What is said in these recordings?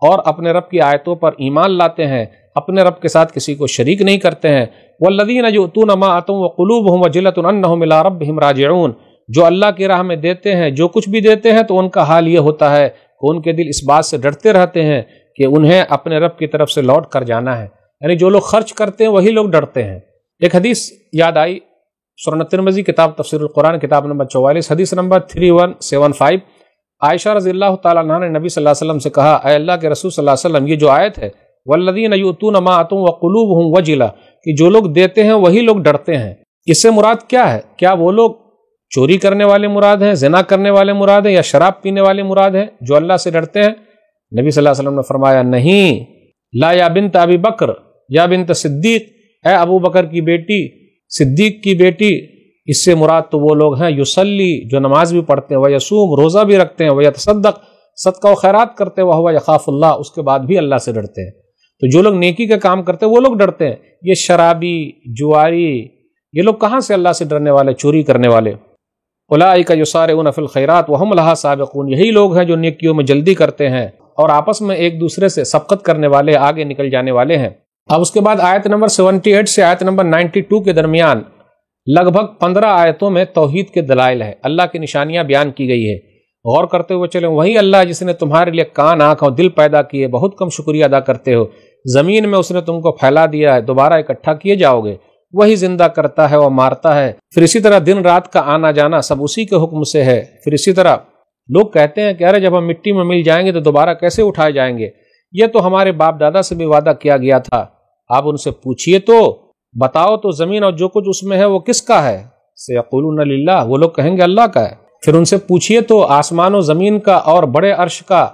اور اپنے رب کی آیتوں پر ایمان لاتے ہیں، اپنے رب کے ساتھ کسی کو شریک نہیں کرتے ہیں۔ والذین یؤتون ما آتوا وقلوبہم وجلۃ انہم الی ربہم راجعون، جو اللہ کی راہ میں دیتے ہیں، جو کچھ بھی دیتے ہیں تو ان کا حال یہ ہوتا ہے کہ ان کے دل اس بات سے ڈرتے رہتے ہیں کہ انہیں اپنے رب کی طرف سے لوٹ کر جانا ہے، یعنی جو لوگ خرچ کرتے ہیں وہی لوگ ڈرتے ہیں۔ ایک حدیث یاد آئی، سنن ترمذی کتاب تفسیر القرآن کتاب نمبر 44 حدیث نمبر 3175، عائشہ رضی اللہ تعالیٰ عنہا نے نبی صلی اللہ علیہ وسلم سے کہا، اے اللہ کے رسول صلی اللہ علیہ وسلم، یہ جو آیت ہے والذین یؤتون ما آتوا وقلوبہم وجلہ، کہ جو لوگ دیتے ہیں وہی لوگ ڈرتے ہیں، اس سے مراد کیا ہے؟ کیا وہ لوگ چوری کرنے والے مراد ہیں، زنا کرنے والے مراد ہیں، یا شراب پینے والے مراد ہیں جو اللہ سے ڈرتے ہیں؟ نبی صلی اللہ علیہ وسلم نے فرمایا نہیں، لا یا بنت ابی بکر یا بنت صدیق، اے ابو بکر کی بیٹی، صدیق کی بیٹی، اس سے مراد تو وہ لوگ ہیں یصلی، جو نماز بھی پڑھتے ہیں، ویصوم، روزہ بھی رکھتے ہیں، ویتصدق، صدقہ و خیرات کرتے ہیں، وہو یخاف اللہ، اس کے بعد بھی اللہ سے ڈرتے ہیں۔ تو جو لوگ نیکی کا کام کرتے ہیں وہ لوگ ڈرتے ہیں۔ یہ شرابی، جواری، یہ لوگ کہاں سے اللہ سے ڈرنے والے؟ چوری کرنے والے۔ اولئک یسارعون فی الخیرات وہم لہا سابقون، یہی لوگ ہیں جو نیکیوں میں جلدی کرتے ہیں اور آپس میں ایک دوسرے سے سبقت کرنے والے، آگے نکل جانے والے ہیں۔ اب اس کے بعد آیت نمبر 78 سے آیت نمبر 92 کے درمیان لگ بھگ 15 آیتوں میں توحید کے دلائل ہے، اللہ کی نشانیاں بیان کی گئی ہے۔ غور کرتے ہوئے چلیں، وہی اللہ جس نے تمہارے لیے کان، آنکھ اور دل پیدا کیے، بہت کم شکریہ ادا کرتے ہو۔ زمین میں اس نے تم کو پھیلا دیا ہے، دوبارہ اکٹھا کیے جاؤ گے۔ وہی زندہ کرتا ہے اور مارتا ہے، پھر اسی طرح دن رات کا آنا جانا سب اسی کے حکم سے ہے۔ پھر اسی طرح لوگ کہتے ہیں کہ ارے جب ہم مٹی میں مل جائیں گے تو دوبارہ کیسے اٹھائے جائیں گے؟ یہ تو ہمارے باپ دادا سے بھی وعدہ کیا گیا تھا۔ آپ ان سے پوچھئے تو، بتاؤ تو زمین اور جو کچھ اس میں ہے وہ کس کا ہے؟ سیقولون للہ، وہ لوگ کہیں گے اللہ کا ہے۔ پھر ان سے پوچھئے تو آسمان و زمین کا اور بڑے عرش کا،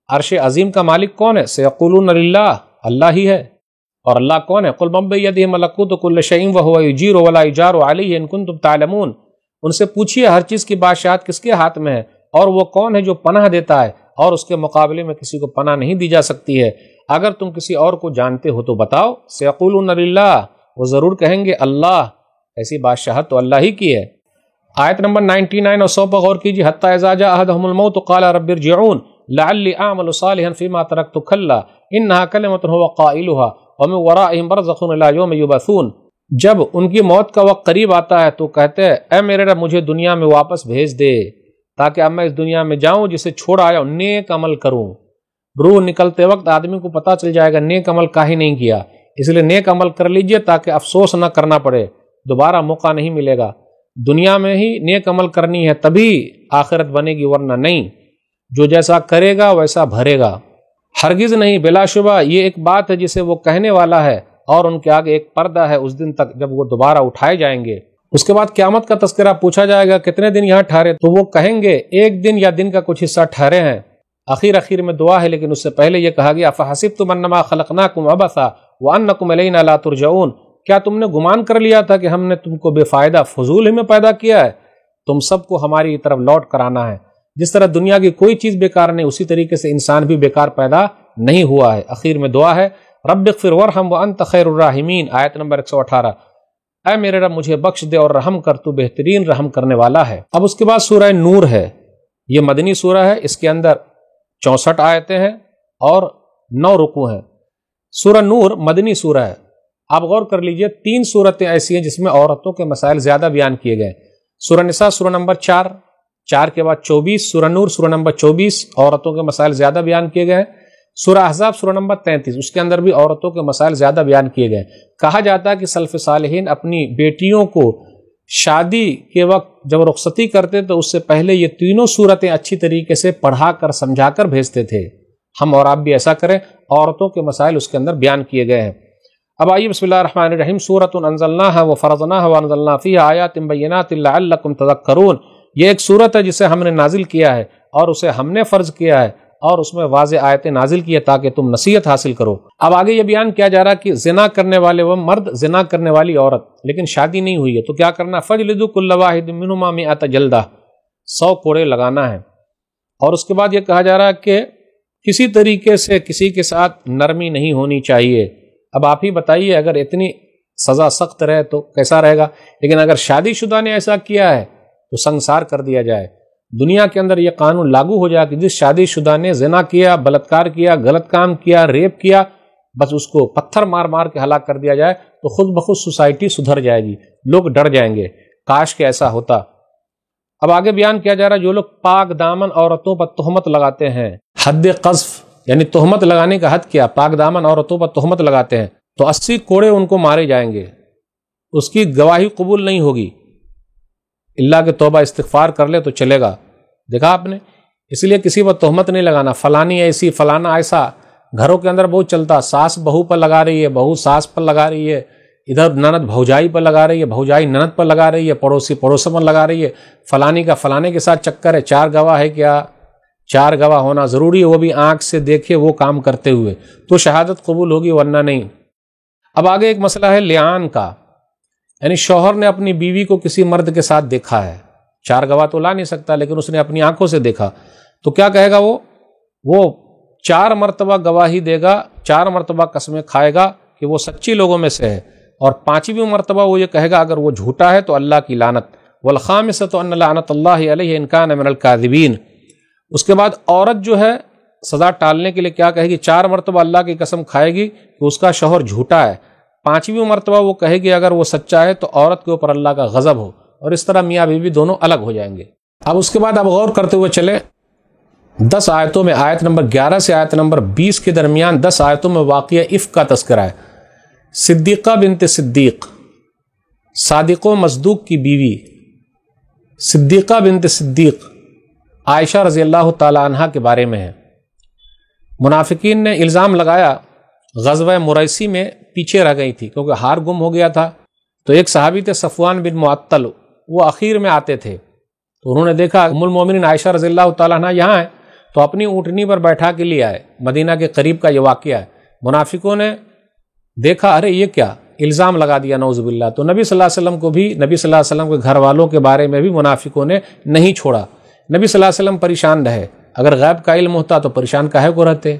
عرش عظیم کا مالک کون ہے؟ سیقولون للہ، اللہ ہی ہے۔ اور اللہ کون ہے؟ قل من بیدہ ملکوت کل شیء وہو یجیر ولا یجار علیہ ان کنتم تعلمون، ان سے پوچھئے ہر چیز کی بادشاہت کس کے ہاتھ میں ہے، اور وہ کون ہے جو پناہ دیتا ہے اور اس کے مقابلے میں کسی کو پناہ نہیں دی جا سکتی ہے۔ اگر تم کسی اور کو جانتے ہو تو بتاؤ۔ سیقولون للہ، وہ ضرور کہیں گے اللہ، ایسی بادشاہت تو اللہ ہی کی ہے۔ آیت نمبر 99 اور 100 پر غور کیجیے، حتی اذا جاء احدهم الموت قال رب ارجعون لعلی اعمل صالحا فيما تركت كلا انها كلمة هو قائلها ومن ورائهم برزخ الى يوم يبعثون، جب ان کی موت کا وقت قریب آتا ہے تو کہتے ہیں اے میرے رب مجھے دنیا میں واپس بھیج دے تاکہ اب میں اس دنیا میں جاؤں جسے چھوڑ آیا ہوں، نیک عمل کروں۔ روح نکلتے وقت آدمی کو پتہ چل جائے گا نیک عمل کاہی نہیں کیا، اس لیے نیک عمل کر لیجئے تاکہ افسوس نہ کرنا پڑے، دوبارہ موقع نہیں ملے گا۔ دنیا میں ہی نیک عمل کرنی ہے تبھی آخرت بنے گی، ورنہ نہیں۔ جو جیسا کرے گا ویسا بھرے گا، ہرگز نہیں۔ بلا شبہ یہ ایک بات ہے جسے وہ کہنے والا ہے، اور ان کے آگے ایک پردہ ہے اس دن تک جب وہ دوبارہ اٹھائے جائیں گے۔ اس کے بعد قیامت کا تذکرہ پوچھا جائے گا کتنے دن یہاں ٹھہرے، تو وہ کہیں گے ایک دن یا دن کا کچھ حصہ ٹھہرے ہیں۔ آخر میں دعا ہے، لیکن اس سے پہلے یہ کہا گیا فحسبتم انما خلقناکم عبثا وانکم الینا لا ترجعون، کیا تم نے گمان کر لیا تھا کہ ہم نے تم کو بے فائدہ فضول ہی میں پیدا کیا ہے؟ تم سب کو ہماری طرف لوٹ کر آنا ہے۔ جس طرح دنیا کی کوئی چیز بیکار نہیں، اسی طریقے سے انسان بھی بیکار پیدا نہیں ہوا ہے۔ اخیر میں دعا ہے رب اغفر وارحم وانت خیر الراحمین، آیت نمبر 118، اے میرے رب مجھے بخش دے اور رحم کر، تو بہترین رحم کرنے والا ہے۔ اب اس کے بعد سورہ نور ہے، یہ مدنی سورہ ہے، اس کے اندر 64 آیتیں ہیں اور 9 رکوع ہیں۔ سورہ نور مدنی سورہ ہے۔ آپ غور کر لیجئے، 3 سورتیں ایسی ہیں جس میں عورتوں کے مسائل زیادہ بیان کیے گئے۔ سورہ نساء سورہ نمبر 4 کے بعد 24، سورہ نور سورہ نمبر 24، عورتوں کے مسائل زیادہ بیان کیے گئے۔ سورہ احزاب سورہ نمبر 33، اس کے اندر بھی عورتوں کے مسائل زیادہ بیان کیے گئے۔ کہا جاتا ہے کہ سلف صالحین اپنی بیٹیوں کو شادی کے وقت جب رخصتی کرتے تو اس سے پہلے یہ تینوں صورتیں اچھی طریقے سے پڑھا کر سمجھا کر بھیجتے تھے۔ ہم اور آپ بھی ایسا کریں، عورتوں کے مسائل اس کے اندر بیان کیے گئے ہیں۔ اب آئیے بسم اللہ الرحمن الرحیم، سورۃ انزلناها وفرضناها وانزلنا فیها آیات بینات لعلکم تذکرون، یہ ایک سورت ہے جسے ہم نے نازل کیا ہے اور اسے ہم نے فرض کیا ہے اور اس میں واضح آیتیں نازل کی ہے تاکہ تم نصیحت حاصل کرو۔ اب آگے یہ بیان کیا جا رہا کہ زنا کرنے والے وہ مرد، زنا کرنے والی عورت، لیکن شادی نہیں ہوئی ہے تو کیا کرنا؟ فجلدوا کل واحد منہما 100 جلدہ، 100 کوڑے لگانا ہے۔ اور اس کے بعد یہ کہا جا رہا کہ کسی طریقے سے کسی کے ساتھ نرمی نہیں ہونی چاہیے۔ اب آپ ہی بتائیے اگر اتنی سزا سخت رہے تو کیسا رہے گا؟ لیکن اگر شادی شدہ نے ایسا کیا ہے تو سنسار کر دیا جائے۔ دنیا کے اندر یہ قانون لاگو ہو جائے کہ جس شادی شدہ نے زنا کیا، بلاత్కాر کیا، غلط کام کیا، ریپ کیا، بس اس کو پتھر مار مار کے ہلاک کر دیا جائے تو خود بخود سوسائٹی سدھر جائے گی، لوگ ڈر جائیں گے، کاش کہ ایسا ہوتا۔ اب آگے بیان کیا جا رہا ہے جو لوگ پاک دامن عورتوں پر تہمت لگاتے ہیں، حد قذف یعنی تہمت لگانے کا حد کیا، پاک دامن عورتوں پر تہمت لگاتے ہیں تو 80 کوڑے ان کو مارے جائیں گے، اس کی گواہی قبول نہیں ہوگی، اللہ کے توبہ استغفار کر لے تو چلے گا۔ دیکھا آپ نے، اس لیے کسی پر تہمت نہیں لگانا، فلانی ایسی فلانا ایسا۔ گھروں کے اندر بہت چلتا، ساس بہو پر لگا رہی ہے، بہو ساس پر لگا رہی ہے، ادھر نند بھوجائی پر لگا رہی ہے، بھوجائی نند پر لگا رہی ہے، پڑوسی پڑوسوں پر لگا رہی ہے، فلانی کا فلانے کے ساتھ چکر ہے، 4 گواہ ہے کیا؟ 4 گواہ ہونا ضروری ہے، وہ بھی آنکھ سے دیکھے وہ کام کرتے ہوئے تو شہادت قبول ہوگی، ورنہ نہیں۔ اب آگے ایک مسئلہ ہے لعان کا، یعنی شوہر نے اپنی بیوی کو کسی مرد کے ساتھ دیکھا ہے، 4 گواہ تو لا نہیں سکتا لیکن اس نے اپنی آنکھوں سے دیکھا، تو کیا کہے گا وہ 4 مرتبہ گواہی دے گا، 4 مرتبہ قسمیں کھائے گا کہ وہ سچی لوگوں میں سے ہے، اور 5ویں مرتبہ وہ یہ کہے گا اگر وہ جھوٹا ہے تو اللہ کی لعنت، والخامسۃ ان لعنت اللہ علیہ ان کان من الکاذبین۔ اس کے بعد عورت جو ہے سزا ٹالنے کے لیے کیا کہے گی؟ 4 مرتبہ اللہ کی قسم کھائے گی کہ اس کا شوہر جھوٹا ہے، 5ویں مرتبہ وہ کہے گی اگر وہ سچا ہے تو عورت کے اوپر اللہ کا غضب ہو، اور اس طرح میاں بیوی دونوں الگ ہو جائیں گے۔ اب اس کے بعد اب غور کرتے ہوئے چلے 10 آیتوں میں، آیت نمبر 11 سے آیت نمبر 20 کے درمیان 10 آیتوں میں واقعہ افک کا تذکرہ ہے۔ صدیقہ بنت صدیق، صادق و مصدوق کی بیوی صدیقہ بنت صدیق عائشہ رضی اللہ تعالی عنہا کے بارے میں ہے۔ منافقین نے الزام لگایا غزوہ مریسی میں پیچھے رہ گئی تھی کیونکہ ہار گم ہو گیا تھا، تو ایک صحابی تھے صفوان بن معطل، وہ اخیر میں آتے تھے، تو انہوں نے دیکھا ام المومنین عائشہ رضی اللہ تعالی عنہا یہاں ہے، تو اپنی اونٹنی پر بیٹھا کے لیے آئے۔ مدینہ کے قریب کا یہ واقعہ ہے۔ منافقوں نے دیکھا ارے یہ کیا، الزام لگا دیا نعوذ باللہ، تو نبی صلی اللہ علیہ وسلم کو بھی، نبی صلی اللہ علیہ وسلم کے گھر والوں کے بارے میں بھی منافقوں نے نہیں چھوڑا۔ نبی صلی اللہ علیہ وسلم پریشان رہے، اگر غیب کا علم ہوتا تو پریشان کاہے کو رہتے۔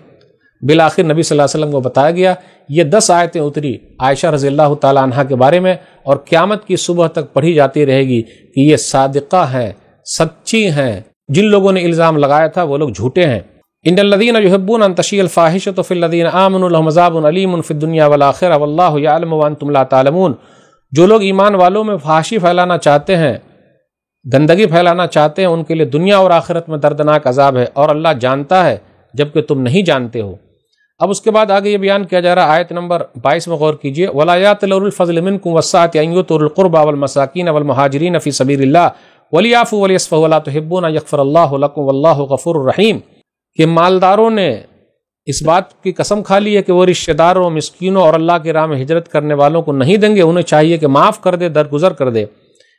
بالآخر نبی صلی اللہ علیہ وسلم کو بتایا گیا، یہ 10 آیتیں اتری عائشہ رضی اللہ تعالی عنہا کے بارے میں، اور قیامت کی صبح تک پڑھی جاتی رہے گی کہ یہ صادقہ ہیں، سچی ہیں، جن لوگوں نے الزام لگایا تھا وہ لوگ جھوٹے ہیں۔ ان الذین یحبون ان تشیع الفاحشۃ فی الذین آمنوا لهم عذاب علیم فی الدنیا والآخرہ واللہ یعلم وانتم لا تعلمون۔ جو لوگ ایمان والوں میں فحاشی پھیلانا چاہتے ہیں، گندگی پھیلانا چاہتے ہیں، ان کے لیے دنیا اور آخرت میں دردناک عذاب ہے، اور اللہ جانتا ہے جبکہ تم نہیں جانتے ہو۔ اب اس کے بعد آگے یہ بیان کیا جا رہا ہے، آیت نمبر 22 میں غور کیجئے، وَلَا يَأْتَلِ أُولُو الْفَضْلِ مِنْكُمْ وَالسَّعَةِ أَنْ يُؤْتُوا أُولِي الْقُرْبَى وَالْمَسَاكِينَ وَالْمُهَاجِرِينَ فِي سَبِيلِ اللَّهِ وَلْيَعْفُوا وَلْيَصْفَحُوا وَلَا تُحِبُّونَ أَن يَغْفِرَ اللَّهُ لَكُمْ وَاللَّهُ غَفُورٌ رَحِيمٌ۔ کہ مالداروں نے اس بات کی قسم کھا لی ہے کہ وہ رشتہ داروں، مسکینوں اور اللہ کی راہ میں ہجرت کرنے والوں کو نہیں دیں گے، انہیں چاہیے کہ معاف کر دے، درگزر کر دے۔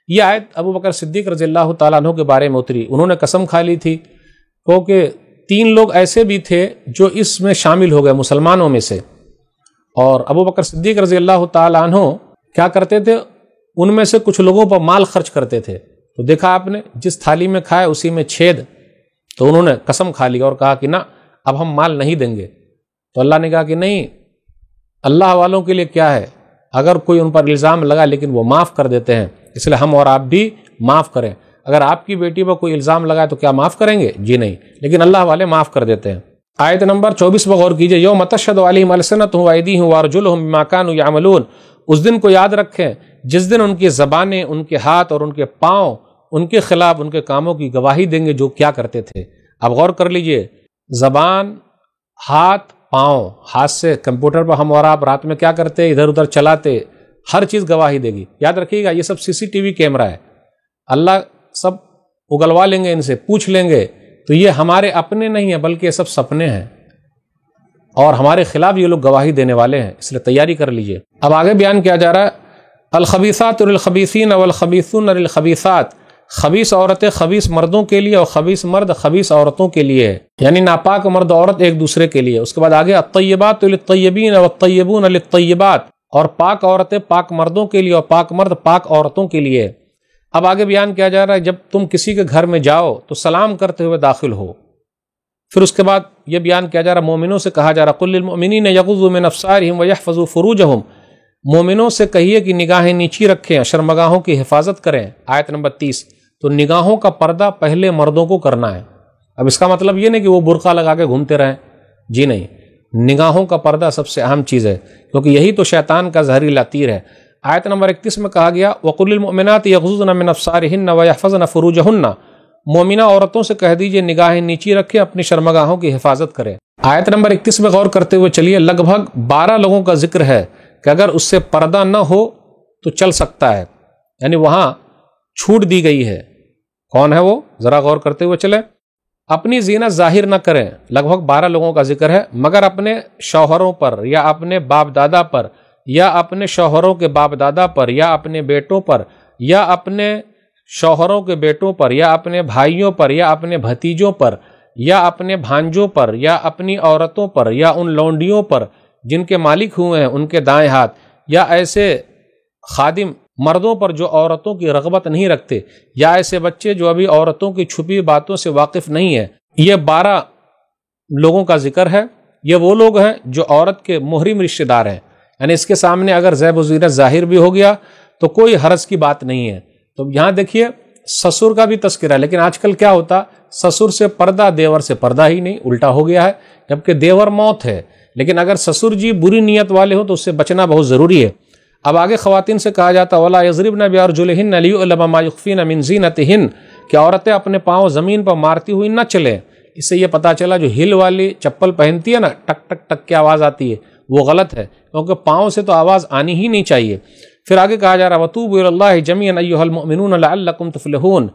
یہ آیت ابو بکر صدیق رضی اللہ تعالیٰ عنہ کے بارے میں اتری، انہوں نے قسم کھا لی تھی کیونکہ 3 لوگ ایسے بھی تھے جو اس میں شامل ہو گئے مسلمانوں میں سے، اور ابو بکر صدیق رضی اللہ تعالیٰ عنہ کیا کرتے تھے، ان میں سے کچھ لوگوں پر مال خرچ کرتے تھے، تو دیکھا آپ نے جس تھالی میں کھائے اسی میں چھید، تو انہوں نے قسم کھا لی اور کہا کہ نہ اب ہم مال نہیں دیں گے، تو اللہ نے کہا کہ نہیں، اللہ والوں کے لیے کیا ہے، اگر کوئی ان پر الزام لگا لیکن وہ معاف کر دیتے ہیں، اس لیے ہم اور آپ بھی معاف کریں۔ اگر آپ کی بیٹی پر کوئی الزام لگائے تو کیا معاف کریں گے؟ جی نہیں، لیکن اللہ والے معاف کر دیتے ہیں۔ آیت نمبر 24 پر غور کیجئے، یوم تشہد علیہم السنتہم وایدیہم وارجلہم بما کانوا یعملون۔ اس دن کو یاد رکھیں جس دن ان کی زبانیں، ان کے ہاتھ اور ان کے پاؤں ان کے خلاف ان کے کاموں کی گواہی دیں گے جو کیا کرتے تھے۔ اب غور کر لیجئے، زبان، ہاتھ، پاؤں، ہاتھ سے کمپیوٹر پر ہم اور آپ رات میں کیا کرتے، ادھر ادھر چلاتے، ہر چیز گواہی دے گی۔ یاد رکھیے گا یہ سب CCTV کیمرہ ہے، اللہ سب اگلوا لیں گے، ان سے پوچھ لیں گے، تو یہ ہمارے اپنے نہیں ہیں بلکہ یہ سب سپنے ہیں، اور ہمارے خلاف یہ لوگ گواہی دینے والے ہیں، اس لیے تیاری کر لیجئے۔ اب آگے بیان کیا جا رہا ہے، الخبیثات للخبیثین والخبیثون للخبیثات۔ خبیث عورتیں خبیث مردوں کے لیے اور خبیث مرد خبیث عورتوں کے لیے ہے، یعنی ناپاک مرد عورت ایک دوسرے کے لیے۔ اس کے بعد آگے الطیبات للطیبین والطیبون للطیبات، اور پاک عورتیں پاک مردوں کے لیے اور پاک مرد پاک عورتوں کے لیے۔ اب آگے بیان کیا جا رہا ہے، جب تم کسی کے گھر میں جاؤ تو سلام کرتے ہوئے داخل ہو۔ پھر اس کے بعد یہ بیان کیا جا رہا ہے، مومنوں سے کہا جا رہا قل للمؤمنین یغضوا من ابصارہم ویحفظوا فروجہم۔ مومنوں سے کہیے کہ نگاہیں نیچی رکھیں، شرمگاہوں کی حفاظت کریں۔ آیت نمبر 30۔ تو نگاہوں کا پردہ پہلے مردوں کو کرنا ہے۔ اب اس کا مطلب یہ نہیں کہ وہ برقع لگا کے گھومتے رہیں، جی نہیں، نگاہوں کا پردہ سب سے اہم چیز ہے، کیونکہ یہی تو شیطان کا زہریلا تیر ہے۔ آیت نمبر 31 میں کہا گیا وَقُلِ الْمُؤْمِنَاتِ يَغْضُضْنَ مِنْ أَبْصَارِهِنَّ وَيَحْفَظْنَ فُرُوجَهُنَّ، مومنہ عورتوں سے کہہ دیجئے نگاہیں نیچی رکھے، اپنی شرمگاہوں کی حفاظت کرے۔ آیت نمبر 31 میں غور کرتے ہوئے چلیے، لگ بھگ 12 لوگوں کا ذکر ہے کہ اگر اس سے پردہ نہ ہو تو چل سکتا ہے، یعنی وہاں چھوٹ دی گئی ہے۔ کون ہے وہ؟ ذرا غور کرتے ہوئے چلیں۔ اپنی زینت ظاہر نہ کریں، لگ بھگ 12 لوگوں کا ذکر ہے، مگر اپنے شوہروں پر یا اپنے باپ دادا پر یا اپنے شوہروں کے باپ دادا پر یا اپنے بیٹوں پر یا اپنے شوہروں کے بیٹوں پر یا اپنے بھائیوں پر یا اپنے بھتیجوں پر یا اپنے بھانجوں پر یا اپنی عورتوں پر یا ان لونڈیوں پر جن کے مالک ہوئے ہیں ان کے دائیں ہاتھ، یا ایسے خادم مردوں پر جو عورتوں کی رغبت نہیں رکھتے، یا ایسے بچے جو ابھی عورتوں کی چھپی باتوں سے واقف نہیں ہیں۔ یہ 12 لوگوں کا ذکر ہے۔ یہ وہ لوگ ہیں جو عورت کے محرم رشتہ دار ہیں، یعنی اس کے سامنے اگر زیب و زینت ظاہر بھی ہو گیا تو کوئی حرج کی بات نہیں ہے۔ تو یہاں دیکھیے سسر کا بھی تذکرہ ہے، لیکن آج کل کیا ہوتا، سسر سے پردہ، دیور سے پردہ ہی نہیں، الٹا ہو گیا ہے، جبکہ دیور موت ہے، لیکن اگر سسر جی بری نیت والے ہو تو اس سے بچنا بہت ضروری ہے۔ اب آگے خواتین سے کہا جاتا وَلَا يَضْرِبْنَ بِأَرْجُلِهِنَّ لِيُعْلَمَ مَا يُخْفِينَ مِنْ زِينَتِهِنَّ، کہ عورتیں اپنے پاؤں زمین پر مارتی ہوئی نہ چلیں۔ اس سے یہ پتہ چلا جو ہل والی چپل پہنتی ہے نا، ٹک ٹک ٹک کی آواز آتی ہے، وہ غلط ہے، کیونکہ پاؤں سے تو آواز آنی ہی نہیں چاہیے۔ پھر آگے کہا جا رہا وَتُوبُوا إِلَى اللَّهِ جَمِيعًا أَيُّهَا الْمُؤْمِنُونَ لَعَلَّكُمْ تُفْلِحُونَ،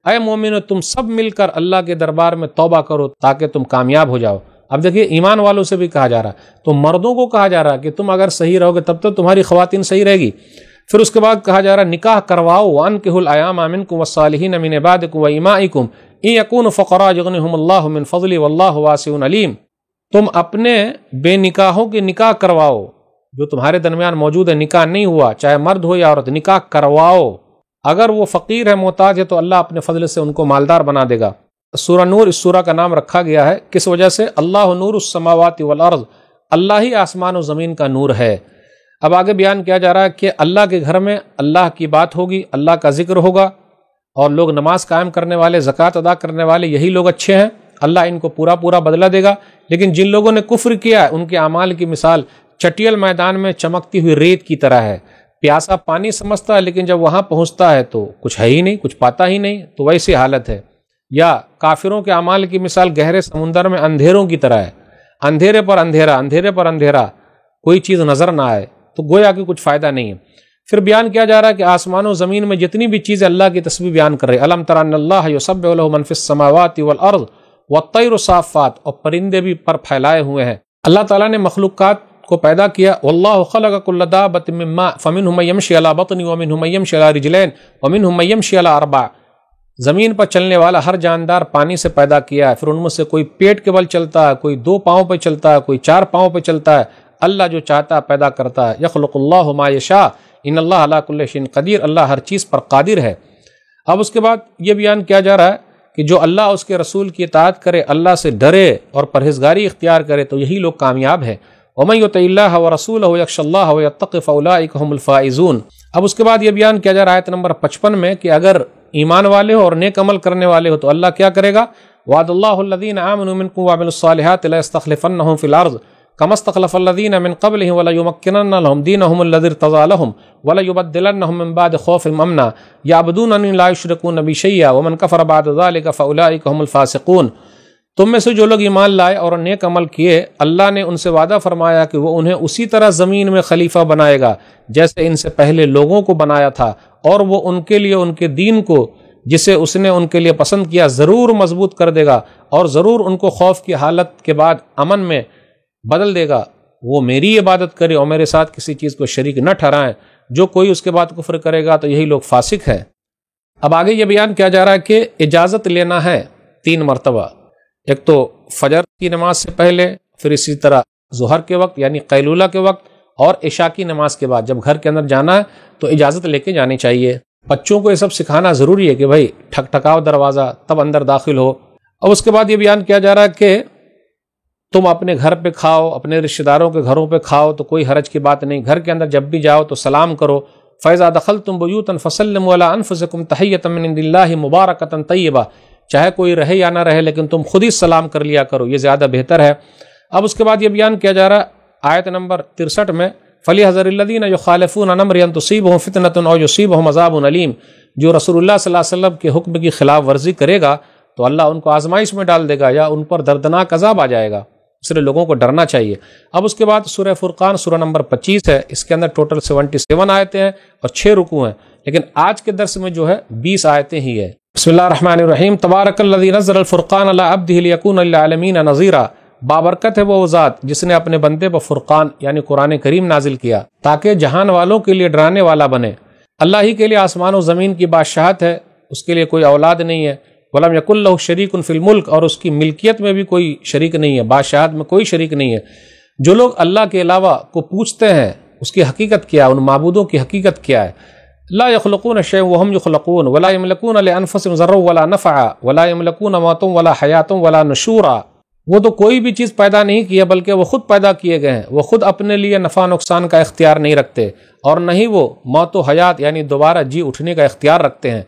اے مومنو تم سب مل کر اللہ کے دربار میں توبہ کرو تاکہ تم کامیاب ہو جاؤ۔ اب دیکھیے ایمان والوں سے بھی کہا جا رہا، تو مردوں کو کہا جا رہا کہ تم اگر صحیح رہو گے تب تو تمہاری خواتین صحیح رہے گی۔ پھر اس کے بعد کہا جا رہا نکاح کرواؤ، وَأَنكِحُوا الْأَيَامَ مِنكُمْ وَالصَّالِحِينَ مِنْ عِبَادِكُمْ وَإِمَائِكُمْ إِنْ يَكُونُوا فُقَرَاءَ يُغْنِهُمُ اللَّهُ مِنْ فَضْلِهِ وَاللَّهُ وَاسِعٌ عَلِيمٌ، تم اپنے بے نکاحوں کے نکاح کرواؤ، جو تمہارے درمیان موجود ہے نکاح نہیں ہوا، چاہے مرد ہو یا عورت، نکاح کرواؤ۔ اگر وہ فقیر ہے، محتاج ہے، تو اللہ اپنے فضل سے ان کو مالدار بنا دے گا۔ سورہ نور اس سورہ کا نام رکھا گیا ہے، کس وجہ سے؟ اللہ نور السماوات والارض، اللہ ہی آسمان و زمین کا نور ہے۔ اب آگے بیان کیا جا رہا ہے کہ اللہ کے گھر میں اللہ کی بات ہوگی، اللہ کا ذکر ہوگا، اور لوگ نماز قائم کرنے والے، زکوٰۃ ادا کرنے والے، یہی لوگ اچھے ہیں، اللہ ان کو پورا پورا بدلہ دے گا۔ لیکن جن لوگوں نے کفر کیا ہے ان کے اعمال کی مثال چٹیل میدان میں چمکتی ہوئی ریت کی طرح ہے۔ پیاسا پانی سمجھتا ہے لیکن جب وہاں پہنچتا ہے تو کچھ ہے ہی نہیں، کچھ پاتا ہی نہیں، تو ویسی حالت ہے۔ یا کافروں کے اعمال کی مثال گہرے سمندر میں اندھیروں کی طرح ہے، اندھیرے پر اندھیرا، اندھیرے پر اندھیرا، کوئی چیز نظر نہ آئے تو گویا کہ کچھ فائدہ نہیں ہے۔ پھر بیان کیا جا رہا ہے کہ آسمان و زمین میں جتنی بھی چیزیں اللہ کی تسبیح بیان کر رہے، الم تر ان اللہ یسبح لہ من فی السماوات والارض والطیر صافات، اور پرندے بھی پر پھیلائے ہوئے ہیں۔ اللہ تعالیٰ نے مخلوقات کو پیدا کیا، واللہ خلق کل دابۃ من ماء فمنہم من یمشی علی بطن ومنہم من یمشی علی رجلین ومنہم من یمشی علی اربع، زمین پر چلنے والا ہر جاندار پانی سے پیدا کیا ہے، پھر ان میں سے کوئی پیٹ کے بل چلتا ہے، کوئی 2 پاؤں پہ چلتا ہے، کوئی 4 پاؤں پہ چلتا ہے۔ اللہ جو چاہتا ہے پیدا کرتا ہے، یخلق اللہ ما یشاء ان اللہ علی کل شیء قدیر، اللہ ہر چیز پر قادر ہے۔ اب اس کے بعد یہ بیان کیا جا رہا ہے کہ جو اللہ اس کے رسول کی اطاعت کرے، اللہ سے ڈرے اور پرہیزگاری اختیار کرے تو یہی لوگ کامیاب ہیں۔ وَمَن يُطِعِ اللَّهَ وَرَسُولَهُ وَيَخْشَ اللَّهَ وَيَتَّقِ فَأُولَٰئِكَ هُمُ الْفَائِزُونَ۔ اب اس کے بعد یہ بیان کیا جا رہا ہے آیت نمبر 55 میں کہ اگر ایمان والے ہو اور نیک عمل کرنے والے ہو تو اللہ کیا کرے گا؟ وعد اللہ الذین آمنوا منکم وعملوا الصالحات لَيَسْتَخْلِفَنَّهُمْ فِي الْأَرْضِ كما استخلف الذين من قبلهم وليمكنن لهم دينهم الذي ارتضى لهم وليبدلنهم من بعد خوفهم امنا يعبدونني لا يشركون بي شيئا ومن كفر بعد ذلك فاولئك هم الفاسقون۔ تم میں سے جو لوگ ایمان لائے اور نیک عمل کیے، اللہ نے ان سے وعدہ فرمایا کہ وہ انہیں اسی طرح زمین میں خلیفہ بنائے گا جیسے ان سے پہلے لوگوں کو بنایا تھا، اور وہ ان کے لیے ان کے دین کو جسے اس نے ان کے لیے پسند کیا ضرور مضبوط کر دے گا، اور ضرور ان کو خوف کی حالت کے بعد امن میں بدل دے گا۔ وہ میری عبادت کرے اور میرے ساتھ کسی چیز کو شریک نہ ٹھہرائیں، جو کوئی اس کے بعد کفر کرے گا تو یہی لوگ فاسق ہے۔ اب آگے یہ بیان کیا جا رہا ہے کہ اجازت لینا ہے 3 مرتبہ، ایک تو فجر کی نماز سے پہلے، پھر اسی طرح ظہر کے وقت یعنی قیلولہ کے وقت، اور عشاء کی نماز کے بعد۔ جب گھر کے اندر جانا ہے تو اجازت لے کے جانی چاہیے۔ بچوں کو یہ سب سکھانا ضروری ہے کہ بھائی ٹھک ٹھکاؤ دروازہ تب اندر داخل ہو۔ اب اس کے بعد یہ بیان کیا جا رہا ہے کہ تم اپنے گھر پہ کھاؤ، اپنے رشتہ داروں کے گھروں پہ کھاؤ تو کوئی حرج کی بات نہیں، گھر کے اندر جب بھی جاؤ تو سلام کرو، فَإِذَا دَخَلْتُمْ بُيُوتًا فَسَلِّمُوا عَلَىٰ أَنفُسِكُمْ تَحِيَّةً مِّنْ عِندِ اللَّهِ مُبَارَكَةً طَيِّبَةً، چاہے کوئی رہے یا نہ رہے لیکن تم خود ہی سلام کر لیا کرو، یہ زیادہ بہتر ہے۔ اب اس کے بعد یہ بیان کیا جا رہا ہے آیت نمبر 63 میں، فَلْيَحْذَرِ الَّذِينَ يُخَالِفُونَ عَنْ أَمْرِهِ أَن تُصِيبَهُمْ فِتْنَةٌ أَوْ يُصِيبَهُمْ عَذَابٌ أَلِيمٌ، جو رسول اللہ صلی اللہ علیہ وسلم کے حکم کی خلاف ورزی کرے گا تو اللہ ان کو آزمائش میں ڈال دے گا یا ان پر دردناک عذاب آ جائے گا، اس لیے لوگوں کو ڈرنا چاہیے۔ اب اس کے بعد سورہ فرقان سورہ نمبر 25 ہے، اس کے اندر ٹوٹل 77 آیتیں ہیں اور 6 رکوع ہیں، لیکن آج کے درس میں جو ہے 20 آیتیں ہی ہے۔ بسم اللہ الرحمن الرحیم، تبارک الذی نزل الفرقان علی عبدہ لیکون للعالمین نذیرا، بابرکت ہے وہ ذات جس نے اپنے بندے پر فرقان یعنی قرآن کریم نازل کیا تاکہ جہان والوں کے لیے ڈرانے والا بنے۔ اللہ ہی کے لیے آسمان و زمین کی بادشاہت ہے، اس کے لیے کوئی اولاد نہیں ہے، وَلَمْ يَكُنْ لَهُ شَرِيكٌ فِي الْمُلْكِ، اور اس کی ملکیت میں بھی کوئی شریک نہیں ہے، بادشاہت میں کوئی شریک نہیں ہے۔ جو لوگ اللہ کے علاوہ کو پوچھتے ہیں اس کی حقیقت کیا ہے، ان معبودوں کی حقیقت کیا ہے؟ لا يخلقون شيئا وهم يخلقون ولا يملكون لانفسهم ضرا ولا نفعا ولا يملكون موتا ولا حیاتا ولا نشورا، وہ تو کوئی بھی چیز پیدا نہیں کی ہے بلکہ وہ خود پیدا کیے گئے ہیں، وہ خود اپنے لیے نفع نقصان کا اختیار نہیں رکھتے اور نہ ہی وہ موت و حیات یعنی دوبارہ جی اٹھنے کا اختیار رکھتے ہیں۔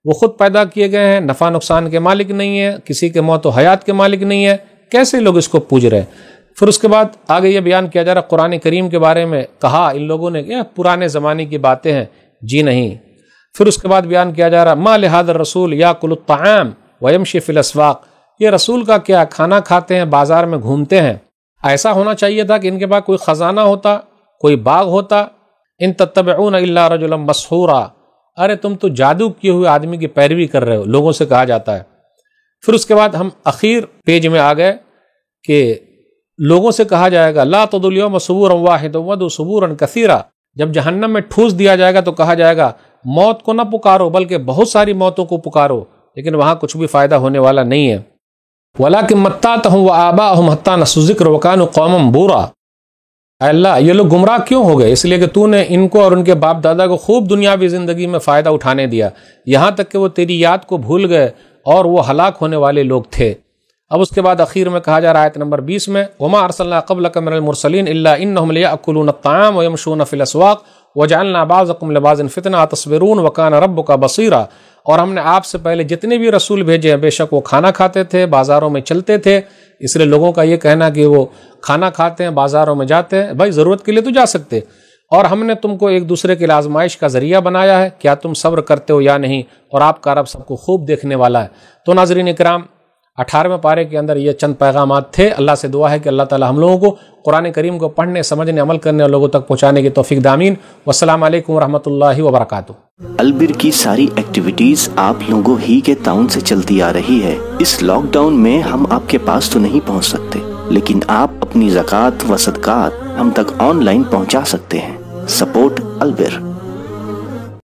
وہ خود پیدا کیے گئے ہیں، نفع نقصان کے مالک نہیں ہیں، کسی کے موت و حیات کے مالک نہیں ہے، کیسے لوگ اس کو پوج رہے ہیں؟ پھر اس کے بعد آگے یہ بیان کیا جا رہا قرآن کریم کے بارے میں، کہا ان لوگوں نے کہ پرانے زمانے کی باتیں ہیں، جی نہیں۔ پھر اس کے بعد بیان کیا جا رہا ما لہذا الرسول یاکل الطعام ویمشی فی الاسواق، یہ رسول کا کیا کھانا کھاتے ہیں، بازار میں گھومتے ہیں۔ ایسا ہونا چاہیے تھا کہ ان کے پاس کوئی خزانہ ہوتا، کوئی باغ ہوتا۔ ان تتبعون الا رجلا مسحورا، ارے تم تو جادو کیے ہوئے آدمی کی پیروی کر رہے ہو، لوگوں سے کہا جاتا ہے۔ پھر اس کے بعد ہم اخیر پیج میں آ گئے کہ لوگوں سے کہا جائے گا لا تدعوا اليوم صبورا واحدا وادعوا صبورا کثیرا، جب جہنم میں ٹھوس دیا جائے گا تو کہا جائے گا موت کو نہ پکارو بلکہ بہت ساری موتوں کو پکارو، لیکن وہاں کچھ بھی فائدہ ہونے والا نہیں ہے۔ وَلَكِن مَتَّعْتَهُمْ وَآبَاءَهُمْ حَتَّىٰ نَسُوا الذِّكْرَ وَكَانُوا قَوْمًا بُورًا، اے اللہ یہ لوگ گمراہ کیوں ہو گئے؟ اس لیے کہ تو نے ان کو اور ان کے باپ دادا کو خوب دنیاوی زندگی میں فائدہ اٹھانے دیا، یہاں تک کہ وہ تیری یاد کو بھول گئے اور وہ ہلاک ہونے والے لوگ تھے۔ اب اس کے بعد اخیر میں کہا جا رہا ہے آیت نمبر 20 میں وَمَا أَرْسَلْنَا قَبْلَكَ مِنَ الْمُرْسَلِينَ إِلَّا إِنَّهُمْ لَيَأْكُلُونَ الطَّعَامَ وَيَمْشُونَ فِي الْأَسْوَاقِ وَجَعَلْنَا بَعْضَكُمْ لِبَعْضٍ فِتْنَةً أَتَصْبِرُونَ وَكَانَ رَبُّكَ بَصِيرًا، اور ہم نے آپ سے پہلے جتنے بھی رسول بھیجے ہیں بے شک وہ کھانا کھاتے تھے، بازاروں میں چلتے تھے، اس لیے لوگوں کا یہ کہنا کہ وہ کھانا کھاتے ہیں بازاروں میں جاتے ہیں، بھائی ضرورت کے لیے تو جا سکتے، اور ہم نے تم کو ایک دوسرے کے آزمائش کا ذریعہ بنایا ہے، کیا تم صبر کرتے ہو یا نہیں، اور آپ کا رب سب کو خوب دیکھنے والا ہے۔ تو ناظرین اکرام 18ویں پارے کے اندر یہ چند پیغامات تھے۔ اللہ سے دعا ہے کہ اللہ تعالی ہم لوگوں کو قرآن کریم کو پڑھنے، سمجھنے، عمل کرنے اور لوگوں تک پہنچانے کی توفیق دے، آمین۔ والسلام علیکم ورحمۃ اللہ وبرکاتہ۔ البر کی ساری ایکٹیویٹیز آپ لوگوں ہی کے تعاون سے چلتی آ رہی ہے۔ اس لاک ڈاؤن میں ہم آپ کے پاس تو نہیں پہنچ سکتے، لیکن آپ اپنی زکوٰۃ و صدقات ہم تک آن لائن پہنچا سکتے ہیں۔ سپورٹ البر۔